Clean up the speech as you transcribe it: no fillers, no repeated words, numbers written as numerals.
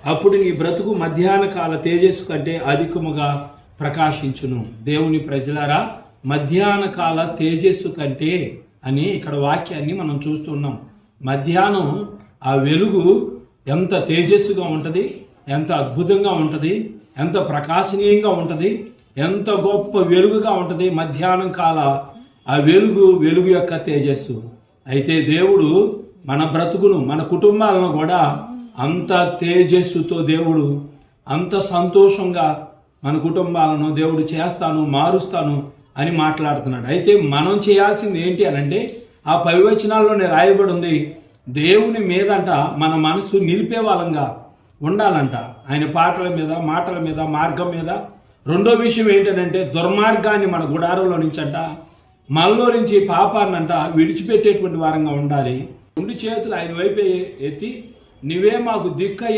అప్పుడు నీ బ్రతుకు మధ్యాహ్న కాల తేజస్సు కంటే అధికముగా ప్రకాశించును. దేవుని ప్రజలారా, మధ్యాహ్న కాల తేజస్సు కంటే అని ఇక్కడ వాక్యాన్ని మనం చూస్తున్నాం. మధ్యాహ్నం ఆ వెలుగు ఎంత తేజస్సుగా ఉంటుంది, ఎంత అద్భుతంగా ఉంటుంది, ఎంత ప్రకాశనీయంగా ఉంటుంది, ఎంత గొప్ప వెలుగుగా ఉంటుంది. మధ్యాహ్నం కాల ఆ వెలుగు యొక్క తేజస్సు. అయితే దేవుడు మన బ్రతుకును, మన కుటుంబాలను కూడా అంత తేజస్సుతో దేవుడు అంత సంతోషంగా మన కుటుంబాలను దేవుడు చేస్తాను, మారుస్తాను అని మాట్లాడుతున్నాడు. అయితే మనం చేయాల్సింది ఏంటి అనంటే, ఆ 10 వచనాల్లోనే రాయబడి ఉంది, దేవుని మీదంట మన మనసు నిలిపే వాళ్ళంగా ఉండాలంట. ఆయన పాటల మీద, మాటల మీద, మార్గం మీద. రెండో విషయం ఏంటంటే, దుర్మార్గాన్ని మన గుడారంలో నుంచి అంట, మనలో నుంచి పాపాన్నంట విడిచిపెట్టేటువంటి వారంగా ఉండాలి. 2 చేతులు ఆయన వైపే ఎత్తి, నువ్వే మాకు దిక్కయ్య